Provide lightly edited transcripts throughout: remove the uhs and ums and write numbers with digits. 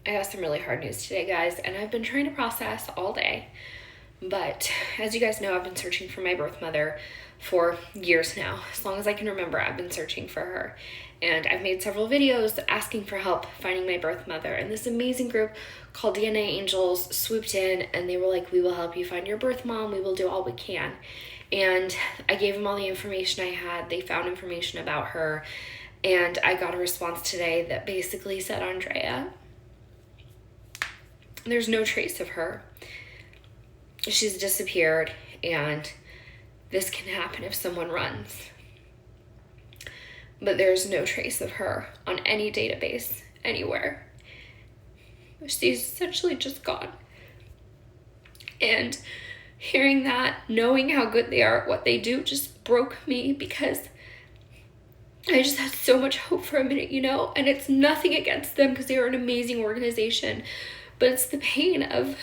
I got some really hard news today, guys, and I've been trying to process all day. But as you guys know, I've been searching for my birth mother for years now. As long as I can remember, I've been searching for her. And I've made several videos asking for help finding my birth mother. And this amazing group called DNA Angels swooped in and they were like, we will help you find your birth mom. We will do all we can. And I gave them all the information I had. They found information about her. And I got a response today that basically said, Andrea, there's no trace of her. She's disappeared, and this can happen if someone runs. But there's no trace of her on any database anywhere. She's essentially just gone. And hearing that, knowing how good they are at what they do, just broke me, because I just had so much hope for a minute, and it's nothing against them because they are an amazing organization, but it's the pain of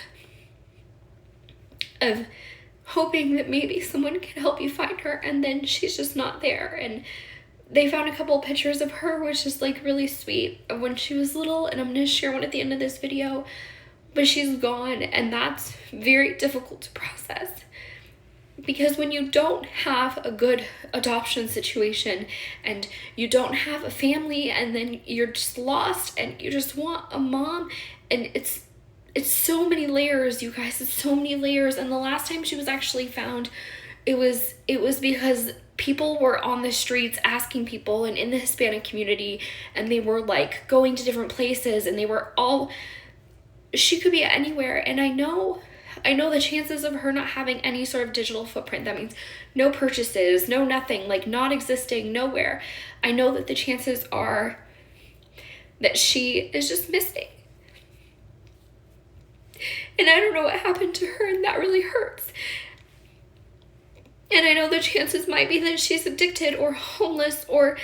hoping that maybe someone can help you find her, and then she's just not there. And they found a couple of pictures of her, which is like really sweet, of when she was little, and I'm going to share one at the end of this video, but she's gone, and that's very difficult to process. Because when you don't have a good adoption situation and you don't have a family, and then you're just lost and you just want a mom, and it's so many layers, you guys. It's so many layers. And the last time she was actually found, it was because people were on the streets asking people, and in the Hispanic community, and they were like going to different places, and they were all, she could be anywhere. And I know the chances of her not having any sort of digital footprint, that means no purchases, no nothing, like not existing nowhere. I know that the chances are that she is just missing. And I don't know what happened to her, and that really hurts. And I know the chances might be that she's addicted or homeless or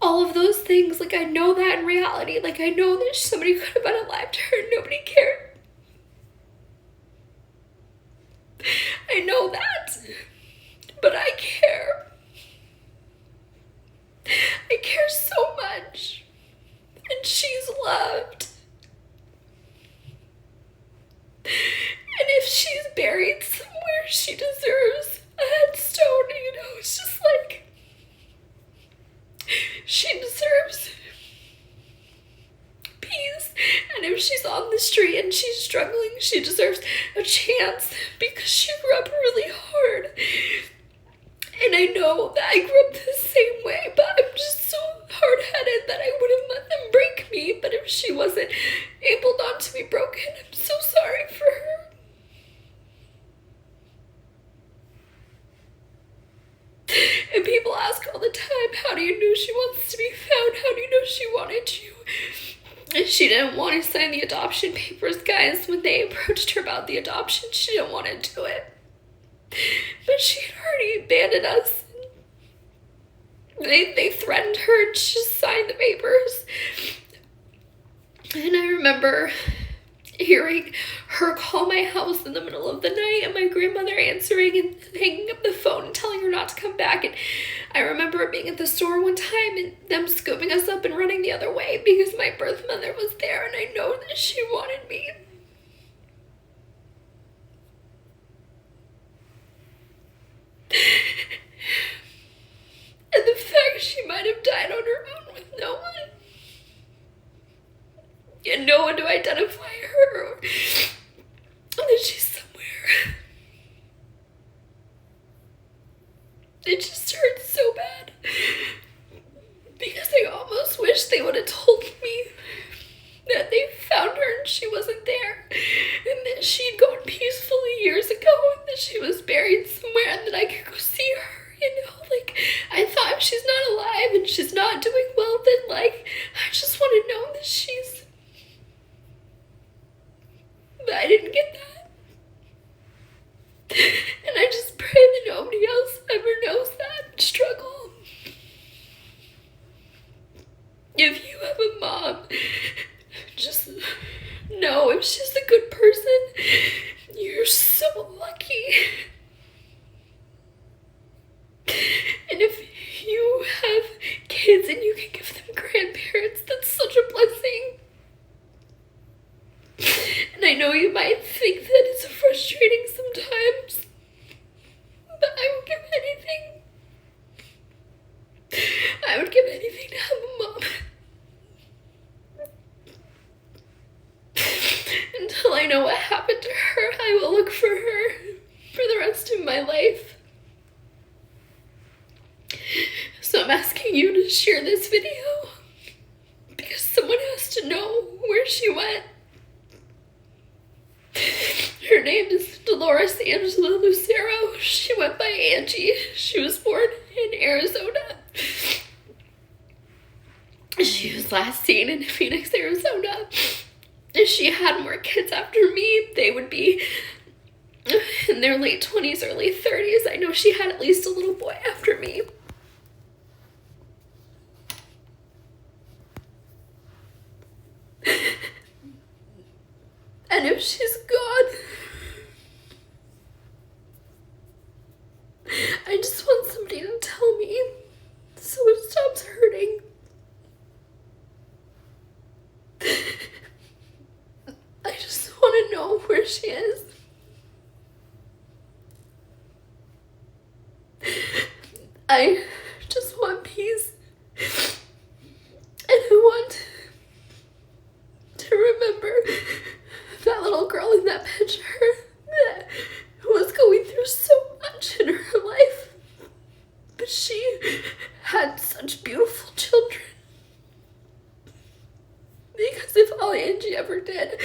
all of those things. Like, I know that in reality. Like, I know that somebody could have been alive to her and nobody cared. I know that, but I care. I care so much, and she's loved. And if she's buried somewhere, she deserves a headstone. It's just like, she deserves peace. And if she's on the street and she's struggling, she deserves a chance, because she grew up really hard. And I know that I grew up the same way, but I'm just so hard-headed that I wouldn't let them break me. But if she wasn't able not to be broken, I'm so sorry for her. And people ask all the time, how do you know she wants to be found? How do you know she wanted you? And she didn't want to sign the adoption papers, guys. When they approached her about the adoption, she didn't want to do it. But she had already abandoned us. They threatened her, and she just signed the papers. And I remember hearing her call my house in the middle of the night, and my grandmother answering and hanging up the phone and telling her not to come back. And I remember being at the store one time and them scooping us up and running the other way because my birth mother was there, and I know that she wanted me. And the fact she might have died on her own with no one, and no one to identify her, or that she's somewhere. It just hurts so bad, because I almost wish they would have told me that they found her and she wasn't there, and that she'd gone peacefully years ago, and that she was buried somewhere, and that I could go see her. Like, I thought if she's not alive and she's not doing well, then, like, I just want to know that she's... But I didn't get that. And I just pray that nobody else ever knows that struggle. If you have a mom, just know, if she's a good person, you're so lucky. And if you have kids and you can give them grandparents, that's such a blessing. know you might think that it's frustrating sometimes, but I would give anything. I would give anything to have a mom. Until I know what happened to her, I will look for her for the rest of my life. So I'm asking you to share this video because someone has to know where she went. Her name is Dolores Angela Lucero. She went by Angie. She was born in Arizona. She was last seen in Phoenix, Arizona. If she had more kids after me, they would be in their late 20s, early 30s. I know she had at least a little boy after me. And if she's gone, I just want somebody to tell me so it stops hurting. I just want to know where she is. I just want peace. And I want to remember that little girl in that picture that was going through so much in her life. But she had such beautiful children. Because if all Angie ever did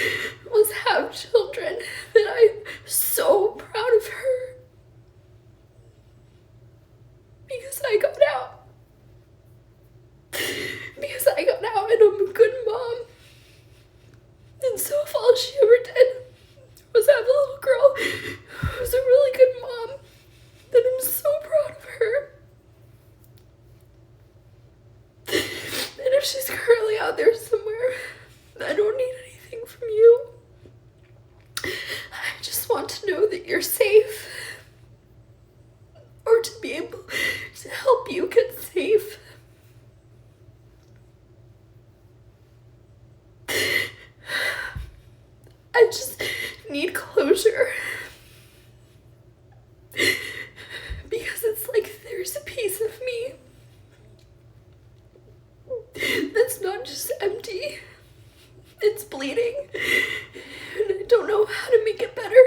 was have children, then I'm so proud of her. Because I got out. Because I got out and I'm a good mom. And so if all she ever did was have a little girl who was a really good mom, then I'm so proud of her. And if she's currently out there somewhere, I don't need anything from you. I just want to know that you're safe. Or to be able to help you get safe. I just need closure. Because it's like there's a piece of me that's not just empty, it's bleeding, and I don't know how to make it better.